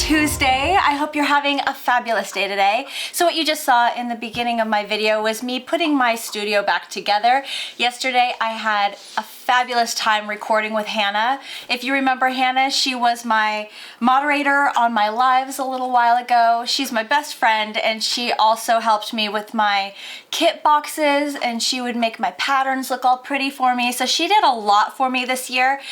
Tuesday. I hope you're having a fabulous day today. So what you just saw in the beginning of my video was me putting my studio back together. Yesterday I had a fabulous time recording with Hannah. If you remember Hannah, she was my moderator on my lives a little while ago. She's my best friend, and she also helped me with my kit boxes, and she would make my patterns look all pretty for me. So she did a lot for me this year.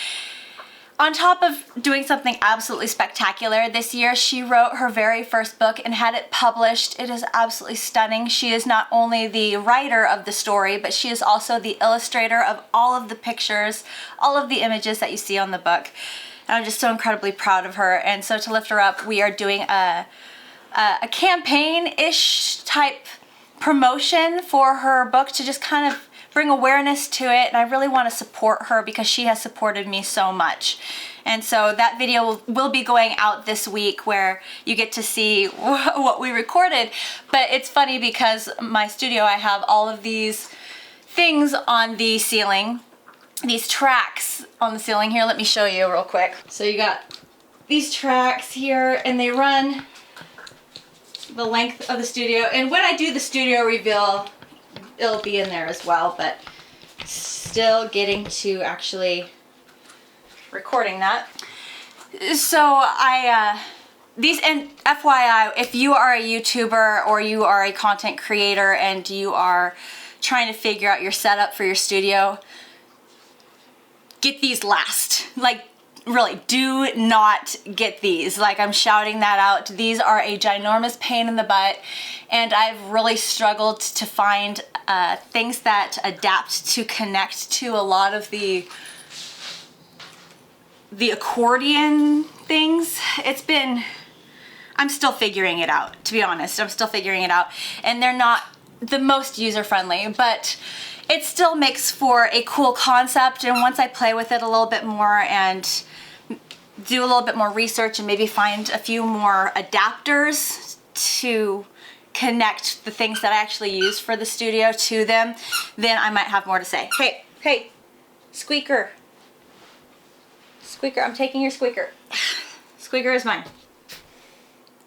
On top of doing something absolutely spectacular this year, she wrote her very first book and had it published. It is absolutely stunning. She is not only the writer of the story, but she is also the illustrator of all of the pictures, all of the images that you see on the book. And I'm just so incredibly proud of her. And so to lift her up, we are doing a campaign-ish type promotion for her book to just kind of bring awareness to it, and I really want to support her because she has supported me so much. And so that video will be going out this week where you get to see what we recorded. But it's funny because my studio, I have all of these things on the ceiling, these tracks on the ceiling here. Let me show you real quick. So you got these tracks here, and they run the length of the studio. And when I do the studio reveal, it'll be in there as well, but still getting to actually recording that. So these, and FYI, if you are a YouTuber or you are a content creator and you are trying to figure out your setup for your studio, get these last. Like, really, do not get these. Like, I'm shouting that out. These are a ginormous pain in the butt, and I've really struggled to find things that adapt to connect to a lot of the accordion things. I'm still figuring it out, to be honest. I'm still figuring it out, and they're not the most user-friendly, but it still makes for a cool concept. And once I play with it a little bit more and do a little bit more research and maybe find a few more adapters to connect the things that I actually use for the studio to them, then I might have more to say. Hey, Squeaker. Squeaker, I'm taking your Squeaker. Squeaker is mine.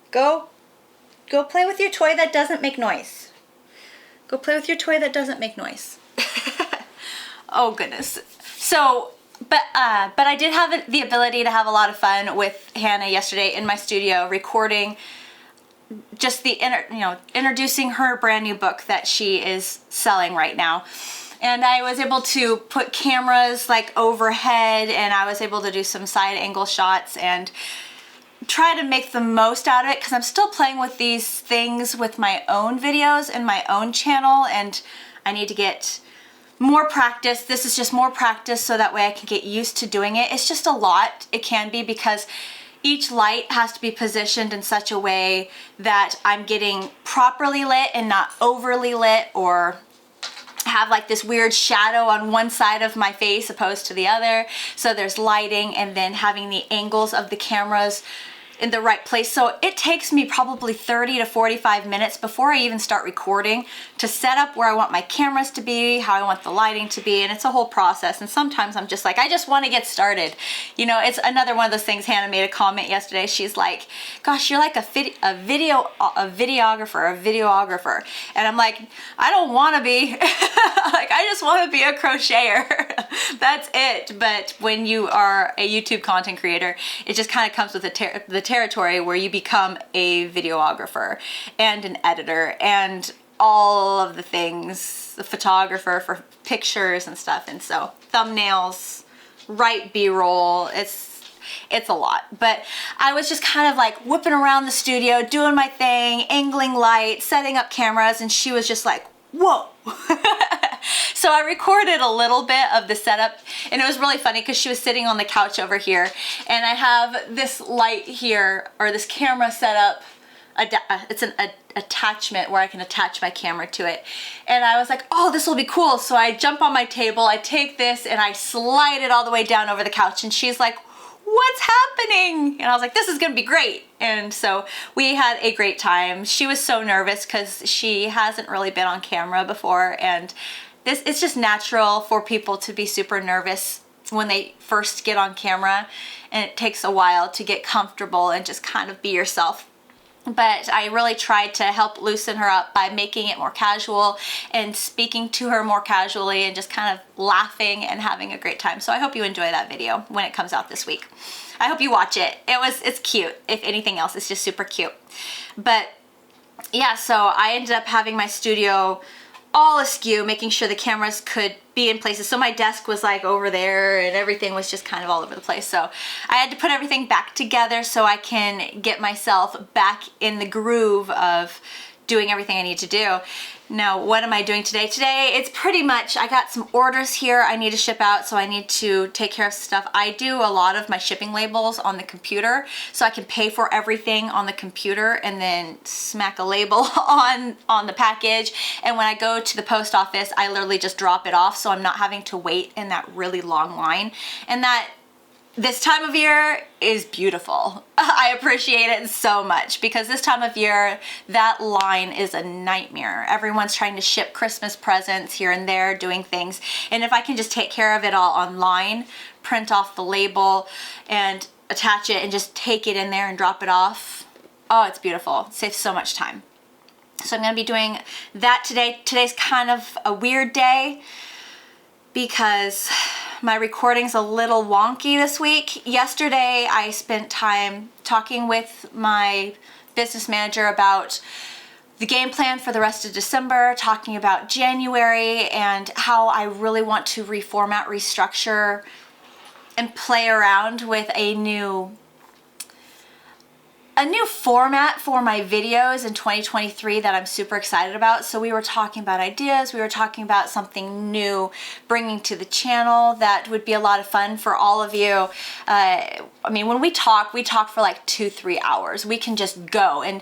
Go play with your toy that doesn't make noise. Go play with your toy that doesn't make noise. Oh goodness. So, but I did have the ability to have a lot of fun with Hannah yesterday in my studio, recording just introducing her brand new book that she is selling right now. And I was able to put cameras like overhead, and I was able to do some side angle shots and try to make the most out of it, because I'm still playing with these things with my own videos and my own channel, and I need to get more practice. This is just more practice so that way I can get used to doing it. It's just a lot. It can be, because each light has to be positioned in such a way that I'm getting properly lit and not overly lit, or have like this weird shadow on one side of my face opposed to the other. So there's lighting, and then having the angles of the cameras in the right place. So it takes me probably 30 to 45 minutes before I even start recording to set up where I want my cameras to be, how I want the lighting to be, and it's a whole process. And sometimes I'm just like, I just want to get started. You know, it's another one of those things. Hannah made a comment yesterday. She's like, gosh, you're like a videographer. And I'm like, I don't want to be. Like, I just want to be a crocheter. That's it. But when you are a YouTube content creator, it just kind of comes with the territory where you become a videographer and an editor and all of the things, the photographer for pictures and stuff. And so thumbnails, write B-roll, it's a lot. But I was just kind of like whipping around the studio, doing my thing, angling light, setting up cameras, and she was just like, whoa. So I recorded a little bit of the setup, and it was really funny because she was sitting on the couch over here, and I have this light here, or this camera set up. It's an attachment where I can attach my camera to it. And I was like, oh, this will be cool. So I jump on my table, I take this, and I slide it all the way down over the couch, and she's like, what's happening? And I was like, this is gonna be great. And so we had a great time. She was so nervous because she hasn't really been on camera before, and it's just natural for people to be super nervous when they first get on camera, and it takes a while to get comfortable and just kind of be yourself. But I really tried to help loosen her up by making it more casual and speaking to her more casually and just kind of laughing and having a great time. So I hope you enjoy that video when it comes out this week. I hope you watch it. It's cute. If anything else, it's just super cute. But yeah, so I ended up having my studio all askew, making sure the cameras could be in places. So my desk was like over there and everything was just kind of all over the place. So I had to put everything back together so I can get myself back in the groove of doing everything I need to do. Now, what am I doing today? Today, it's pretty much, I got some orders here I need to ship out, so I need to take care of stuff. I do a lot of my shipping labels on the computer, so I can pay for everything on the computer and then smack a label on the package. And when I go to the post office, I literally just drop it off, so I'm not having to wait in that really long line. And that this time of year is beautiful. I appreciate it so much because this time of year, that line is a nightmare. Everyone's trying to ship Christmas presents here and there, doing things. And if I can just take care of it all online, print off the label and attach it and just take it in there and drop it off, oh, it's beautiful. It saves so much time. So I'm gonna be doing that today. Today's kind of a weird day because my recording's a little wonky this week. Yesterday, I spent time talking with my business manager about the game plan for the rest of December, talking about January and how I really want to reformat, restructure, and play around with a new format for my videos in 2023 that I'm super excited about. So we were talking about ideas, we were talking about something new bringing to the channel that would be a lot of fun for all of you. I mean, when we talk for like 2-3 hours. We can just go, and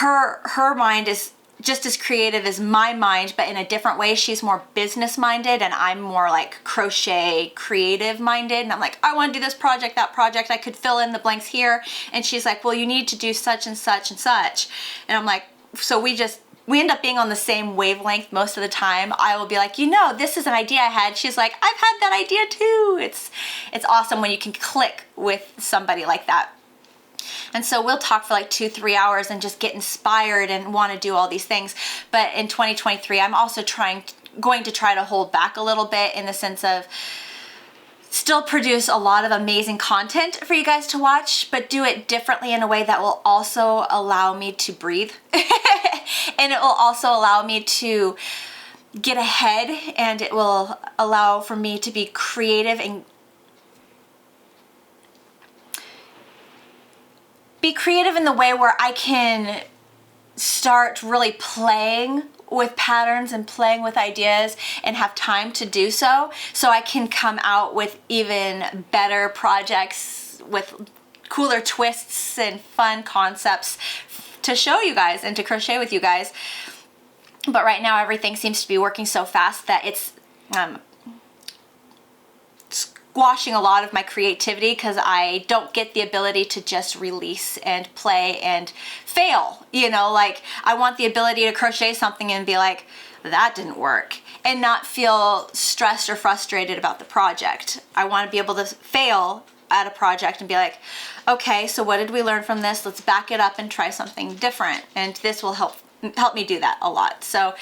her mind is just as creative as my mind, but in a different way. She's more business minded and I'm more like crochet creative minded. And I'm like, I want to do this project, that project. I could fill in the blanks here. And she's like, well, you need to do such and such and such. And I'm like, so we end up being on the same wavelength most of the time. I will be like, you know, this is an idea I had. She's like, I've had that idea too. It's awesome when you can click with somebody like that. And so we'll talk for like 2-3 hours and just get inspired and want to do all these things. But in 2023, I'm also going to try to hold back a little bit in the sense of still produce a lot of amazing content for you guys to watch, but do it differently in a way that will also allow me to breathe. And it will also allow me to get ahead, and it will allow for me to be creative and be creative in the way where I can start really playing with patterns and playing with ideas and have time to do so I can come out with even better projects with cooler twists and fun concepts to show you guys and to crochet with you guys. But right now everything seems to be working so fast that it's squashing a lot of my creativity because I don't get the ability to just release and play and fail. You know, like I want the ability to crochet something and be like, that didn't work, and not feel stressed or frustrated about the project. I want to be able to fail at a project and be like, okay, so what did we learn from this? Let's back it up and try something different. And this will help me do that a lot. So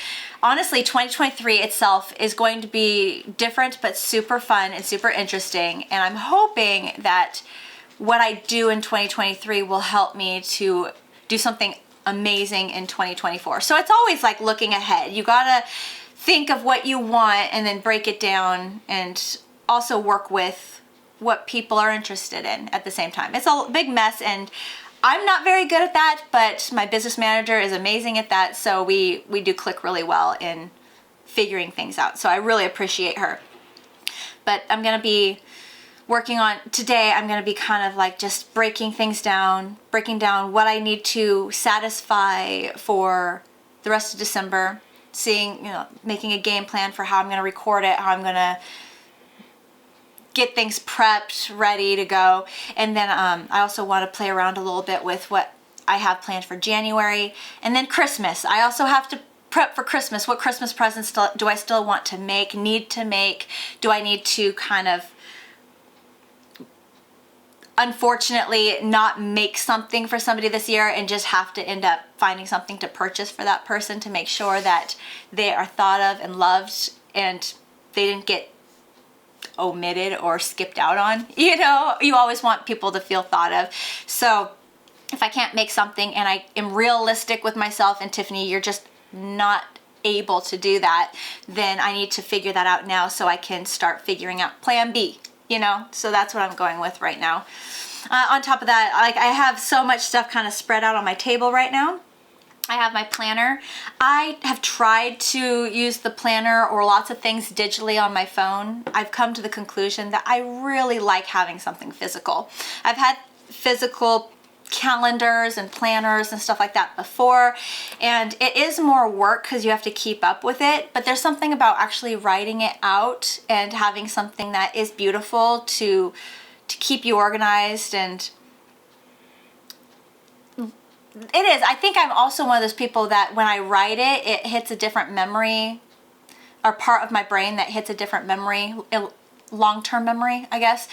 honestly, 2023 itself is going to be different, but super fun and super interesting. And I'm hoping that what I do in 2023 will help me to do something amazing in 2024. So it's always like looking ahead. You gotta think of what you want and then break it down and also work with what people are interested in at the same time. It's a big mess, and I'm not very good at that, but my business manager is amazing at that, so we do click really well in figuring things out. So I really appreciate her. But I'm gonna be working on, today I'm gonna be kind of like just breaking things down, breaking down what I need to satisfy for the rest of December, seeing, you know, making a game plan for how I'm gonna record it, how I'm gonna get things prepped, ready to go. And then I also want to play around a little bit with what I have planned for January. And then Christmas. I also have to prep for Christmas. What Christmas presents do I still want to make, need to make? Do I need to kind of unfortunately not make something for somebody this year and just have to end up finding something to purchase for that person to make sure that they are thought of and loved and they didn't get omitted or skipped out on. You know, you always want people to feel thought of. So if I can't make something and I am realistic with myself and Tiffany, you're just not able to do that, then I need to figure that out now so I can start figuring out plan B, you know? So that's what I'm going with right now. On top of that, like, I have so much stuff kind of spread out on my table right now. I have my planner. I have tried to use the planner or lots of things digitally on my phone. I've come to the conclusion that I really like having something physical. I've had physical calendars and planners and stuff like that before, and it is more work because you have to keep up with it, but there's something about actually writing it out and having something that is beautiful to keep you organized. And it is, I think I'm also one of those people that when I write it, it hits a different memory, or part of my brain that hits a different memory, long-term memory, I guess.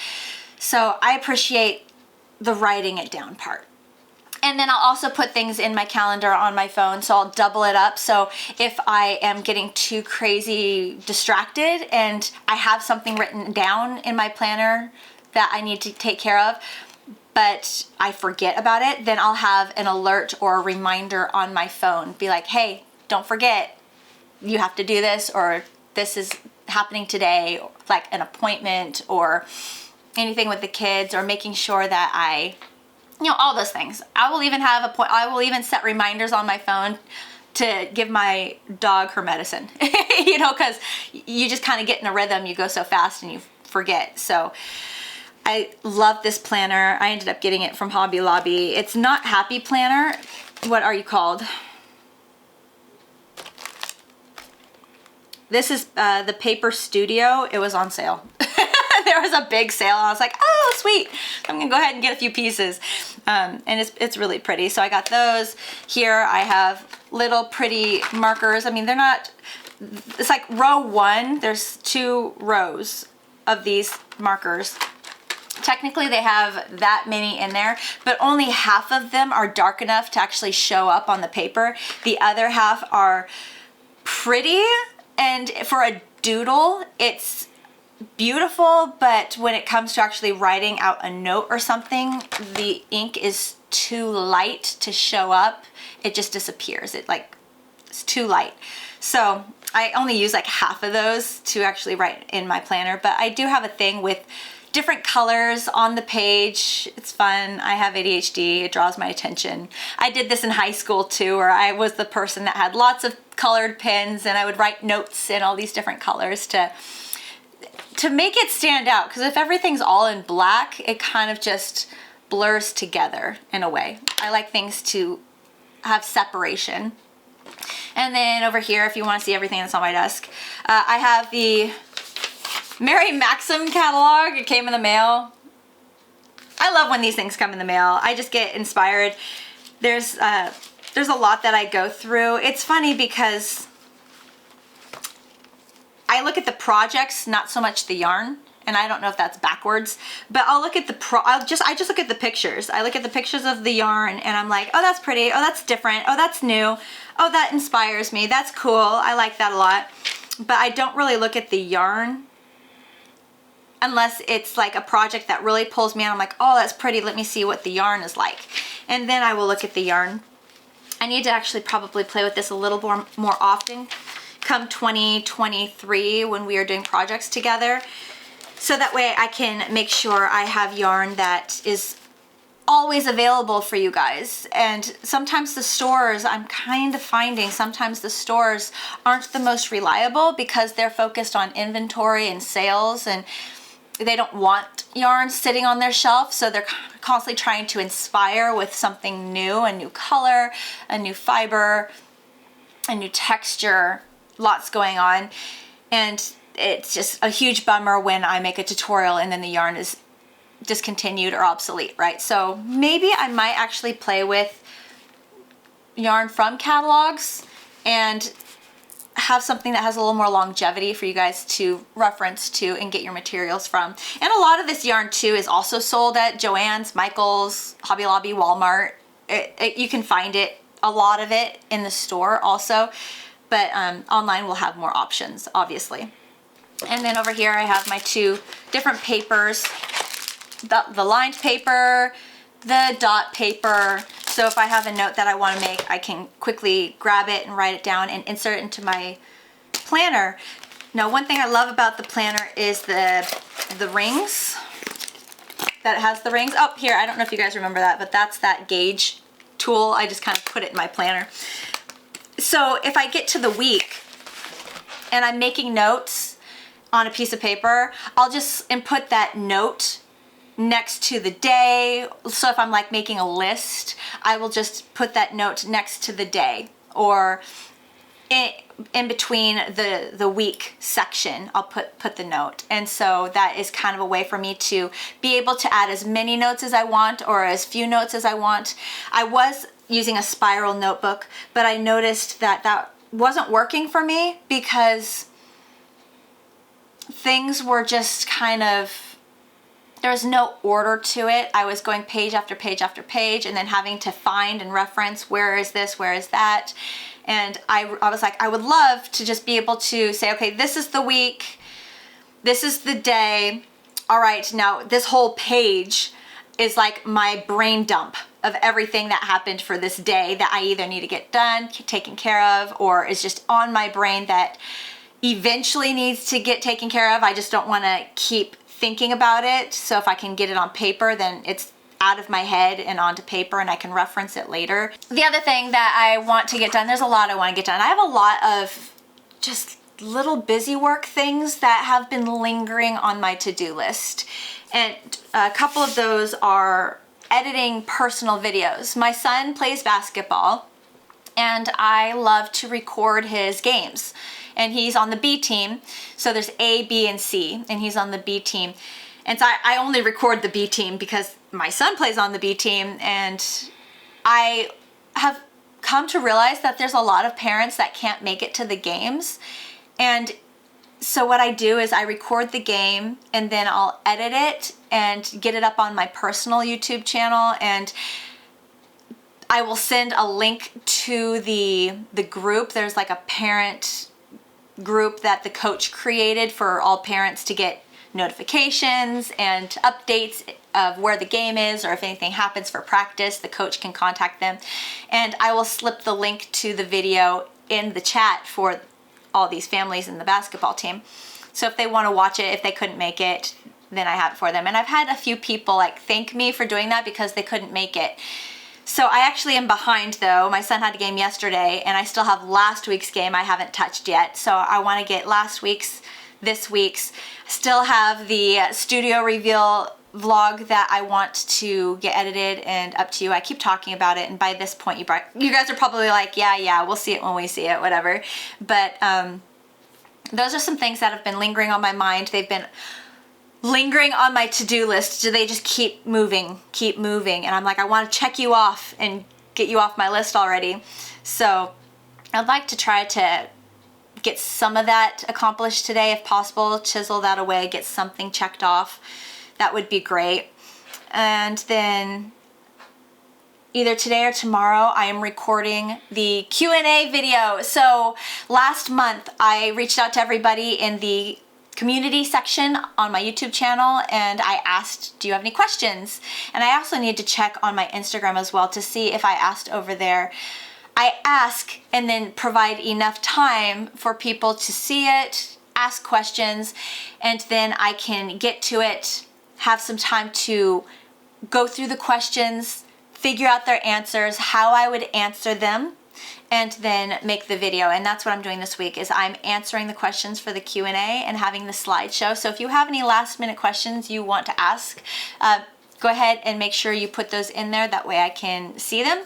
So I appreciate the writing it down part. And then I'll also put things in my calendar on my phone, so I'll double it up. So if I am getting too crazy distracted and I have something written down in my planner that I need to take care of, but I forget about it, then I'll have an alert or a reminder on my phone. Be like, hey, don't forget, you have to do this, or this is happening today, like an appointment or anything with the kids, or making sure that I, you know, all those things. I will even have I will even set reminders on my phone to give my dog her medicine, you know, because you just kind of get in a rhythm. You go so fast and you forget. So I love this planner. I ended up getting it from Hobby Lobby. It's not Happy Planner. What are you called? This is the Paper Studio. It was on sale. There was a big sale and I was like, oh, sweet. I'm gonna go ahead and get a few pieces. And it's really pretty. So I got those. Here I have little pretty markers. I mean, they're not, it's like row 1. There's 2 rows of these markers. Technically they have that many in there, but only half of them are dark enough to actually show up on the paper. The other half are pretty, and for a doodle, it's beautiful, but when it comes to actually writing out a note or something, the ink is too light to show up. It just disappears. It's too light. So I only use like half of those to actually write in my planner, but I do have a thing with different colors on the page. It's fun. I have ADHD. It draws my attention. I did this in high school too, where I was the person that had lots of colored pens and I would write notes in all these different colors to make it stand out, because if everything's all in black, it kind of just blurs together in a way. I like things to have separation. And then over here, if you want to see everything that's on my desk, I have the Mary Maxim catalog. It came in the mail. I love when these things come in the mail. I just get inspired. There's a lot that I go through. It's funny because I look at the projects, not so much the yarn, and I don't know if that's backwards, but I'll look at I just look at the pictures. I look at the pictures of the yarn and I'm like, oh, that's pretty. Oh, that's different. Oh, that's new. Oh, that inspires me. That's cool. I like that a lot. But I don't really look at the yarn unless it's like a project that really pulls me out. I'm like, oh, that's pretty. Let me see what the yarn is like. And then I will look at the yarn. I need to actually probably play with this a little more often come 2023 when we are doing projects together. So that way I can make sure I have yarn that is always available for you guys. And sometimes the stores, I'm kind of finding sometimes the stores aren't the most reliable because they're focused on inventory and sales, and they don't want yarn sitting on their shelf, so they're constantly trying to inspire with something new, a new color, a new fiber, a new texture, lots going on. And it's just a huge bummer when I make a tutorial and then the yarn is discontinued or obsolete, right? So maybe I might actually play with yarn from catalogs and have something that has a little more longevity for you guys to reference to and get your materials from. And a lot of this yarn too is also sold at Joann's, Michael's, Hobby Lobby, Walmart. You can find it, a lot of it, in the store also, but online will have more options, obviously. And then over here I have my 2 different papers, the lined paper, the dot paper. So if I have a note that I want to make, I can quickly grab it and write it down and insert it into my planner. Now, one thing I love about the planner is the rings, that it has the rings. Oh, here, I don't know if you guys remember that, but that's that gauge tool. I just kind of put it in my planner. So if I get to the week and I'm making notes on a piece of paper, I'll just input that note next to the day. So if I'm like making a list, I will just put that note next to the day, or in between the week section, I'll put the note. And so that is kind of a way for me to be able to add as many notes as I want, or as few notes as I want. I was using a spiral notebook, but I noticed that that wasn't working for me because things were just kind of, there was no order to it. I was going page after page after page and then having to find and reference, where is this, where is that? And I was like, I would love to just be able to say, okay, this is the week, this is the day. All right, now this whole page is like my brain dump of everything that happened for this day that I either need to get done, taken care of, or is just on my brain that eventually needs to get taken care of. I just don't want to keep thinking about it. So if I can get it on paper, then it's out of my head and onto paper and I can reference it later. The other thing that I want to get done, there's a lot I want to get done. I have a lot of just little busy work things that have been lingering on my to-do list. And a couple of those are editing personal videos. My son plays basketball and I love to record his games. And he's on the B team. So there's A, B, and C, and he's on the B team. And so I only record the B team because my son plays on the B team, and I have come to realize that there's a lot of parents that can't make it to the games. And so what I do is I record the game and then I'll edit it and get it up on my personal YouTube channel, and I will send a link to the group. There's like a parent group that the coach created for all parents to get notifications and updates of where the game is, or if anything happens for practice, the coach can contact them. And I will slip the link to the video in the chat for all these families in the basketball team. So if they want to watch it, if they couldn't make it, then I have it for them. And I've had a few people like thank me for doing that because they couldn't make it. So I actually am behind though. My son had a game yesterday and I still have last week's game I haven't touched yet. So I want to get last week's, this week's. Still have the studio reveal vlog that I want to get edited and up to you. I keep talking about it, and by this point you guys are probably like, yeah, we'll see it when we see it, whatever. But those are some things that have been lingering on my mind. They've been lingering on my to-do list. Do they just keep moving? And I'm like, I want to check you off and get you off my list already. So I'd like to try to get some of that accomplished today if possible, chisel that away, get something checked off. That would be great. And then either today or tomorrow I am recording the Q&A video. So last month I reached out to everybody in the community section on my YouTube channel and I asked, do you have any questions? And I also need to check on my Instagram as well to see if I asked over there. I ask and then provide enough time for people to see it, ask questions, and then I can get to it, have some time to go through the questions, figure out their answers, how I would answer them, and then make the video. And that's what I'm doing this week, is I'm answering the questions for the Q&A and having the slideshow. So if you have any last minute questions you want to ask, go ahead and make sure you put those in there. That way I can see them.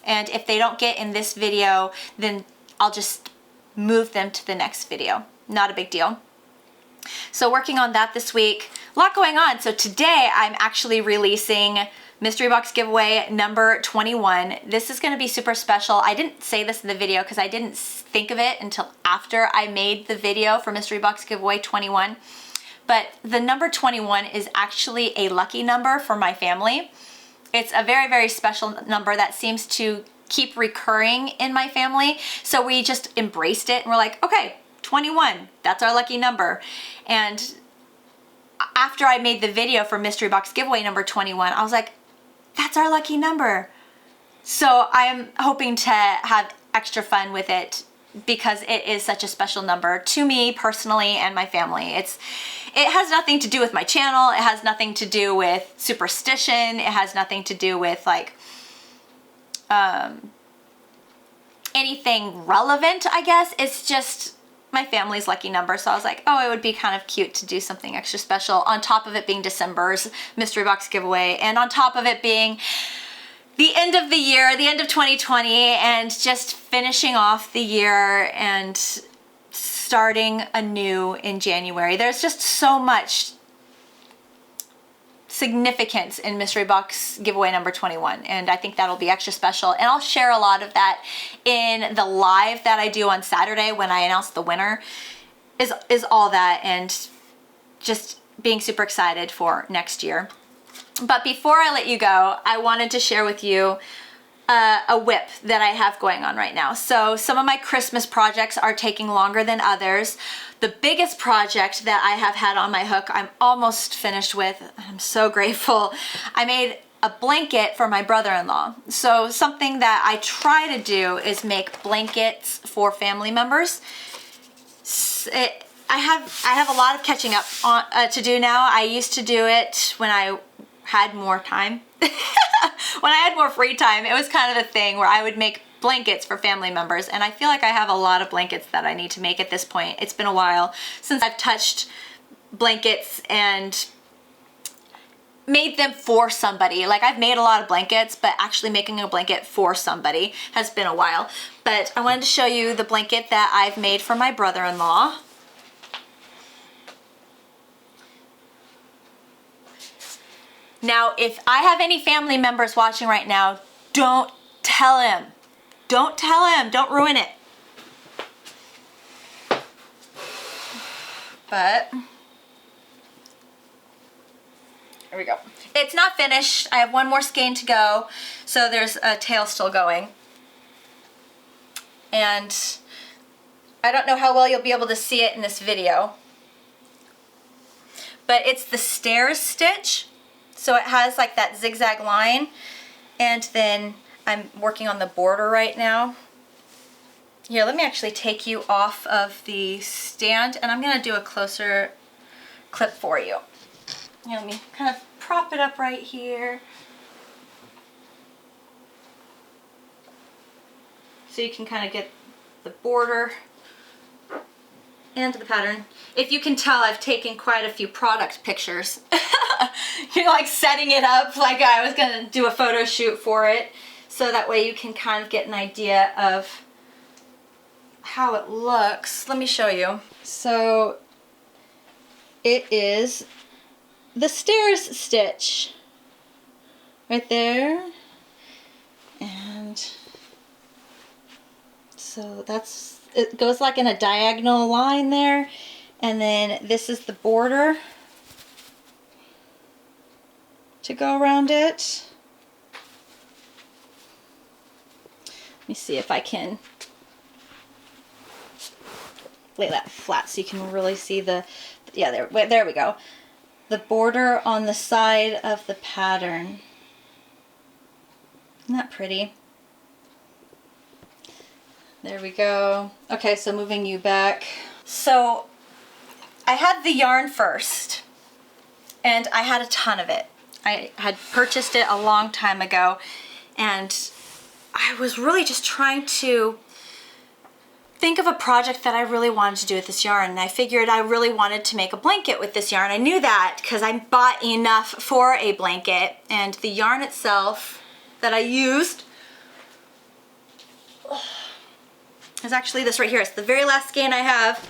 And if they don't get in this video, then I'll just move them to the next video. Not a big deal. So working on that this week, a lot going on. So today I'm actually releasing mystery box giveaway number 21. This is gonna be super special. I didn't say this in the video because I didn't think of it until after I made the video for mystery box giveaway 21. But the number 21 is actually a lucky number for my family. It's a very, very special number that seems to keep recurring in my family. So we just embraced it and we're like, okay, 21, that's our lucky number. And after I made the video for mystery box giveaway number 21, I was like, that's our lucky number. So I'm hoping to have extra fun with it because it is such a special number to me personally and my family. It has nothing to do with my channel. It has nothing to do with superstition. It has nothing to do with like anything relevant, I guess. It's just my family's lucky number. So I was like, oh, it would be kind of cute to do something extra special on top of it being December's mystery box giveaway and on top of it being the end of the year, the end of 2020, and just finishing off the year and starting anew in January. There's just so much significance in mystery box giveaway number 21, and I think that'll be extra special. And I'll share a lot of that in the live that I do on Saturday when I announce the winner. Is all that, and just being super excited for next year. But before I let you go, I wanted to share with you a whip that I have going on right now. So some of my Christmas projects are taking longer than others. The biggest project that I have had on my hook, I'm almost finished with. I'm so grateful. I made a blanket for my brother-in-law. So something that I try to do is make blankets for family members. I have a lot of catching up on, to do now. I used to do it when I had more time. When I had more free time, it was kind of a thing where I would make blankets for family members, and I feel like I have a lot of blankets that I need to make at this point. It's been a while since I've touched blankets and made them for somebody. Like, I've made a lot of blankets, but actually making a blanket for somebody has been a while. But I wanted to show you the blanket that I've made for my brother-in-law. Now, if I have any family members watching right now, don't tell him. Don't tell him. Don't ruin it. But here we go. It's not finished. I have one more skein to go, so there's a tail still going. And I don't know how well you'll be able to see it in this video, but it's the stairs stitch. So it has like that zigzag line, and then I'm working on the border right now. Here, let me actually take you off of the stand, and I'm gonna do a closer clip for you. Here, let me kind of prop it up right here. So you can kind of get the border and the pattern. If you can tell, I've taken quite a few product pictures. You know, like setting it up like I was gonna do a photo shoot for it, so that way you can kind of get an idea of how it looks. Let me show you. So it is the stairs stitch right there, and so that's, it goes like in a diagonal line there, and then this is the border to go around it. Let me see if I can lay that flat so you can really see the, yeah, there we go. The border on the side of the pattern. Isn't that pretty? There we go. Okay, so moving you back. So I had the yarn first, and I had a ton of it. I had purchased it a long time ago, and I was really just trying to think of a project that I really wanted to do with this yarn, and I figured I really wanted to make a blanket with this yarn. I knew that because I bought enough for a blanket, and the yarn itself that I used is actually this right here. It's the very last skein I have.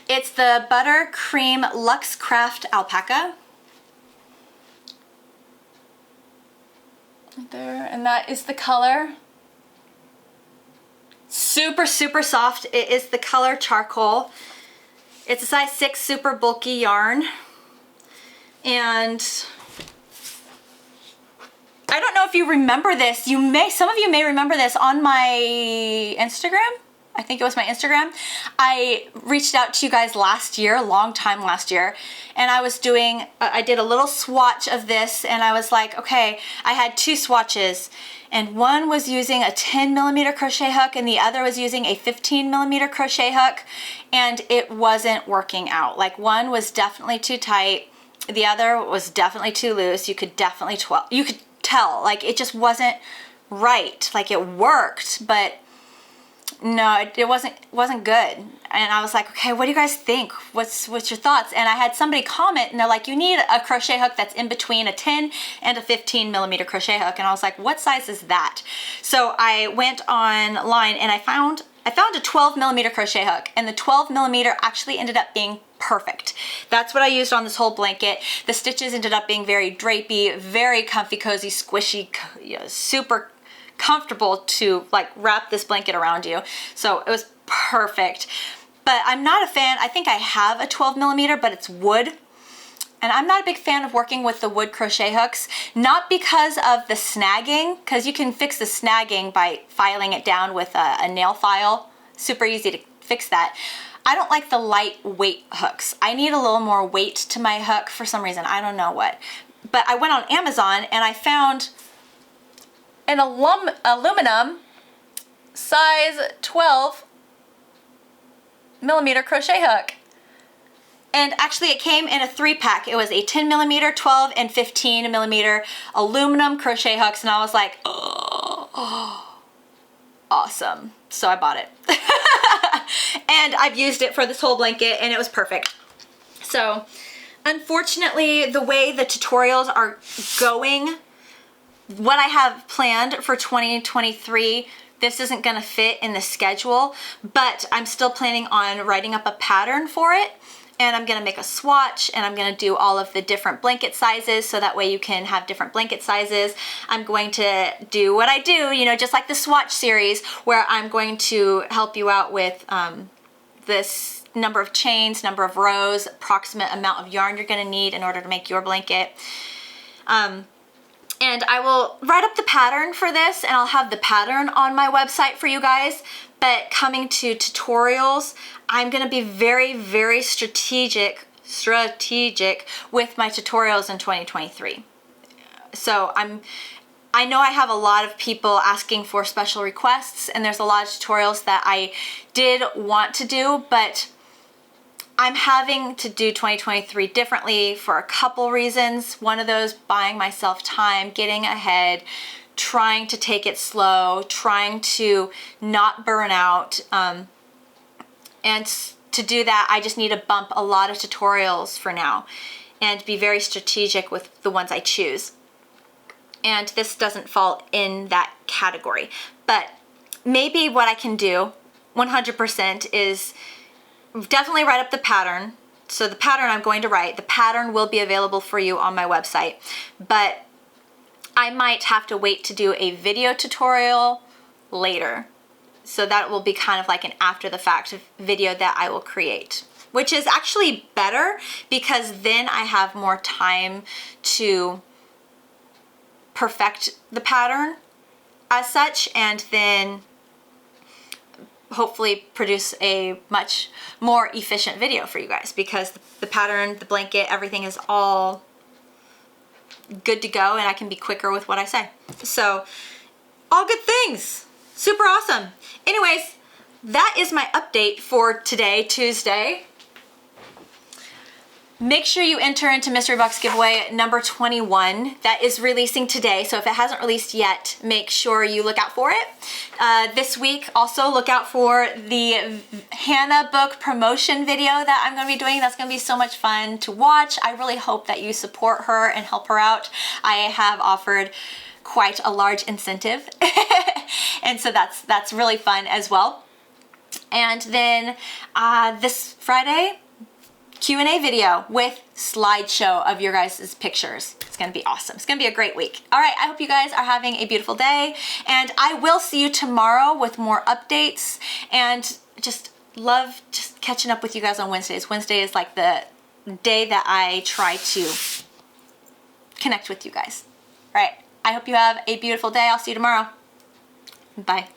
It's the Buttercream Luxe Craft Alpaca. Right there, and that is the color. Super, super soft. It is the color Charcoal. It's a size 6 super bulky yarn. And I don't know if you remember this. Some of you may remember this on my Instagram. I think it was my Instagram. I reached out to you guys last year, a long time last year, and I did a little swatch of this, and I was like, okay, I had 2 swatches, and one was using a 10mm crochet hook and the other was using a 15mm crochet hook, and it wasn't working out. Like, one was definitely too tight, the other was definitely too loose. You could tell, like, it just wasn't right. Like, it worked, but no, it wasn't good. And I was like, okay, what do you guys think? What's your thoughts? And I had somebody comment, and they're like, you need a crochet hook that's in between a 10 and a 15mm crochet hook. And I was like, what size is that? So I went online and I found a 12mm crochet hook, and the 12mm actually ended up being perfect. That's what I used on this whole blanket. The stitches ended up being very drapey, very comfy, cozy, squishy, super comfortable to like wrap this blanket around you. So it was perfect. But I'm not a fan. I think I have a 12mm, but it's wood. And I'm not a big fan of working with the wood crochet hooks, not because of the snagging, because you can fix the snagging by filing it down with a nail file. Super easy to fix that. I don't like the lightweight hooks. I need a little more weight to my hook for some reason. I don't know what. But I went on Amazon and I found an aluminum size 12mm crochet hook. And actually it came in a 3-pack. It was a 10mm, 12, and 15mm aluminum crochet hooks, and I was like, oh, awesome. So I bought it. And I've used it for this whole blanket, and it was perfect. So unfortunately, the way the tutorials are going, what I have planned for 2023, this isn't gonna fit in the schedule, but I'm still planning on writing up a pattern for it, and I'm gonna make a swatch, and I'm gonna do all of the different blanket sizes so that way you can have different blanket sizes. I'm going to do what I do, just like the swatch series, where I'm going to help you out with this number of chains, number of rows, approximate amount of yarn you're gonna need in order to make your blanket. And I will write up the pattern for this, and I'll have the pattern on my website for you guys. But coming to tutorials, I'm gonna be very, very strategic with my tutorials in 2023. So I know I have a lot of people asking for special requests, and there's a lot of tutorials that I did want to do, but I'm having to do 2023 differently for a couple reasons. One of those, buying myself time, getting ahead, trying to take it slow, trying to not burn out. And to do that, I just need to bump a lot of tutorials for now and be very strategic with the ones I choose. And this doesn't fall in that category. But maybe what I can do 100% is definitely write up the pattern. So the pattern I'm going to write, the pattern will be available for you on my website, but I might have to wait to do a video tutorial later. So that will be kind of like an after the fact video that I will create, which is actually better because then I have more time to perfect the pattern as such, and then hopefully produce a much more efficient video for you guys, because the pattern, the blanket, everything is all good to go, and I can be quicker with what I say. So all good things, super awesome. Anyways, that is my update for today, Tuesday. Make sure you enter into Mystery Box giveaway number 21. That is releasing today, so if it hasn't released yet, make sure you look out for it. This week, also look out for the Hannah book promotion video that I'm going to be doing. That's going to be so much fun to watch. I really hope that you support her and help her out. I have offered quite a large incentive, and so that's really fun as well. And then this Friday, Q&A video with slideshow of your guys' pictures. It's gonna be awesome. It's gonna be a great week. All right, I hope you guys are having a beautiful day, and I will see you tomorrow with more updates, and just love just catching up with you guys on Wednesdays. Wednesday is like the day that I try to connect with you guys. All right, I hope you have a beautiful day. I'll see you tomorrow. Bye.